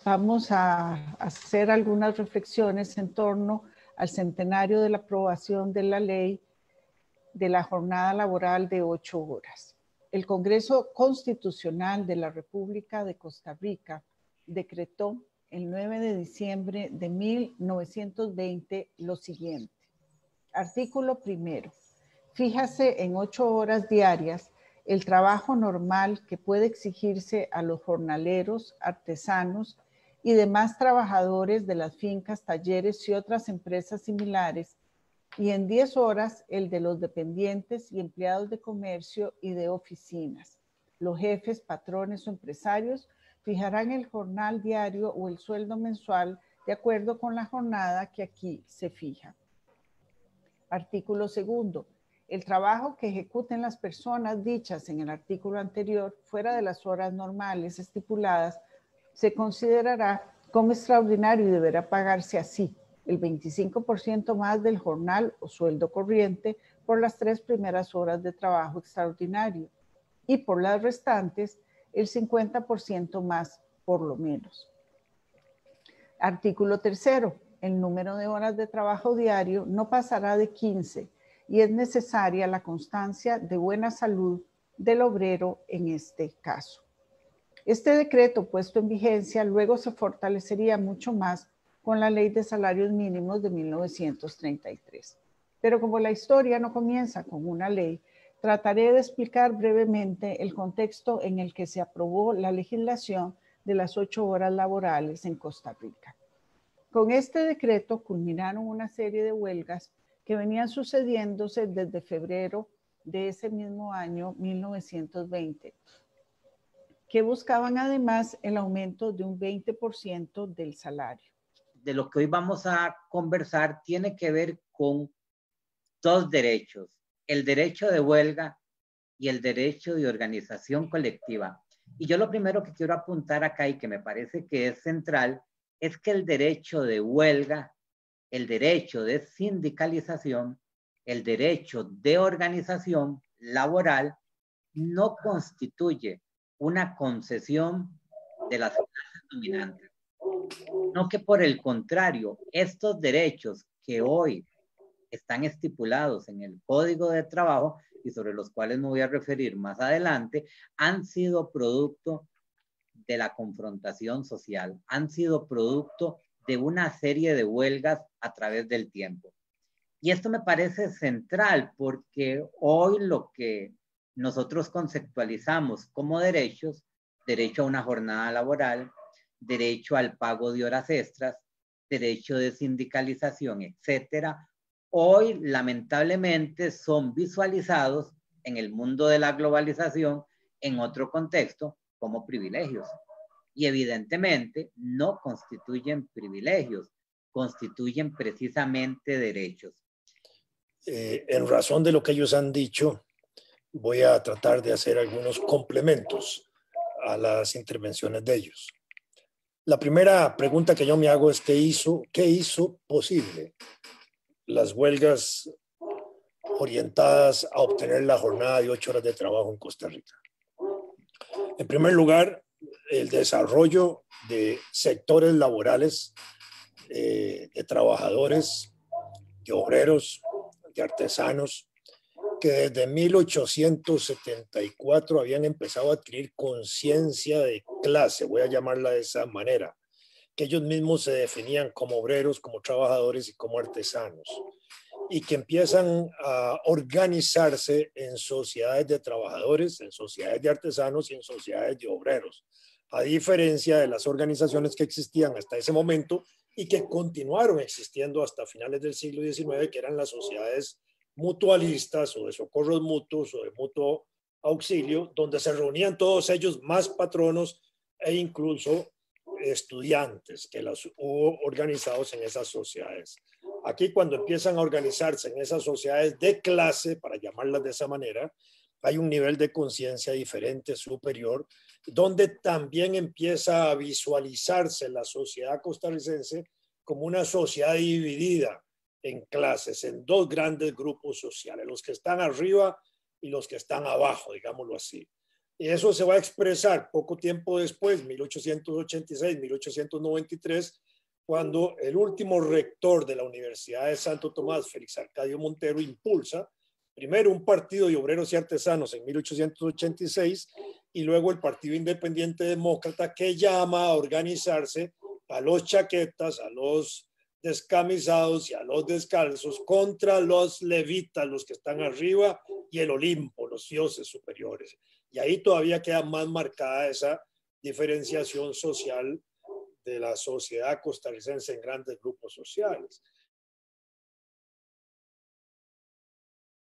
vamos a hacer algunas reflexiones en torno al centenario de la aprobación de la ley de la jornada laboral de 8 horas. El Congreso Constitucional de la República de Costa Rica decretó el 9 de diciembre de 1920 lo siguiente. Artículo primero. Fíjase en 8 horas diarias el trabajo normal que puede exigirse a los jornaleros, artesanos y demás trabajadores de las fincas, talleres y otras empresas similares, y en 10 horas el de los dependientes y empleados de comercio y de oficinas. Los jefes, patrones o empresarios fijarán el jornal diario o el sueldo mensual de acuerdo con la jornada que aquí se fija. Artículo segundo. El trabajo que ejecuten las personas dichas en el artículo anterior fuera de las horas normales estipuladas se considerará como extraordinario y deberá pagarse así el 25% más del jornal o sueldo corriente por las 3 primeras horas de trabajo extraordinario y por las restantes el 50% más por lo menos. Artículo tercero. El número de horas de trabajo diario no pasará de 15 y es necesaria la constancia de buena salud del obrero en este caso. Este decreto puesto en vigencia luego se fortalecería mucho más con la Ley de Salarios Mínimos de 1933. Pero como la historia no comienza con una ley, trataré de explicar brevemente el contexto en el que se aprobó la legislación de las 8 horas laborales en Costa Rica. Con este decreto culminaron una serie de huelgas que venían sucediéndose desde febrero de ese mismo año, 1920, que buscaban además el aumento de un 20% del salario. De lo que hoy vamos a conversar tiene que ver con dos derechos, el derecho de huelga y el derecho de organización colectiva. Y yo lo primero que quiero apuntar acá y que me parece que es central es que el derecho de huelga, el derecho de sindicalización, el derecho de organización laboral no constituye una concesión de las clases dominantes. No, que por el contrario, estos derechos que hoy están estipulados en el Código de Trabajo y sobre los cuales me voy a referir más adelante, han sido producto de la confrontación social, han sido producto de una serie de huelgas a través del tiempo. Y esto me parece central porque hoy lo que nosotros conceptualizamos como derechos, derecho a una jornada laboral, derecho al pago de horas extras, derecho de sindicalización, etcétera, hoy lamentablemente son visualizados en el mundo de la globalización en otro contexto como privilegios. Y evidentemente no constituyen privilegios, constituyen precisamente derechos. En razón de lo que ellos han dicho, voy a tratar de hacer algunos complementos a las intervenciones de ellos. La primera pregunta que yo me hago es ¿qué hizo posible las huelgas orientadas a obtener la jornada de 8 horas de trabajo en Costa Rica? En primer lugar, el desarrollo de sectores laborales, de trabajadores, de obreros, de artesanos, que desde 1874 habían empezado a adquirir conciencia de clase, voy a llamarla de esa manera, que ellos mismos se definían como obreros, como trabajadores y como artesanos, y que empiezan a organizarse en sociedades de trabajadores, en sociedades de artesanos y en sociedades de obreros, a diferencia de las organizaciones que existían hasta ese momento y que continuaron existiendo hasta finales del siglo XIX, que eran las sociedades mutualistas o de socorros mutuos o de mutuo auxilio, donde se reunían todos ellos más patronos e incluso estudiantes que las hubo organizados en esas sociedades. Aquí cuando empiezan a organizarse en esas sociedades de clase, para llamarlas de esa manera, hay un nivel de conciencia diferente, superior, donde también empieza a visualizarse la sociedad costarricense como una sociedad dividida en clases, en dos grandes grupos sociales, los que están arriba y los que están abajo, digámoslo así. Y eso se va a expresar poco tiempo después, 1886, 1893, cuando el último rector de la Universidad de Santo Tomás, Félix Arcadio Montero, impulsa primero un partido de obreros y artesanos en 1886 y luego el Partido Independiente Demócrata, que llama a organizarse a los chaquetas, a los descamisados y a los descalzos contra los levitas, los que están arriba, y el Olimpo, los dioses superiores. Y ahí todavía queda más marcada esa diferenciación social de la sociedad costarricense en grandes grupos sociales.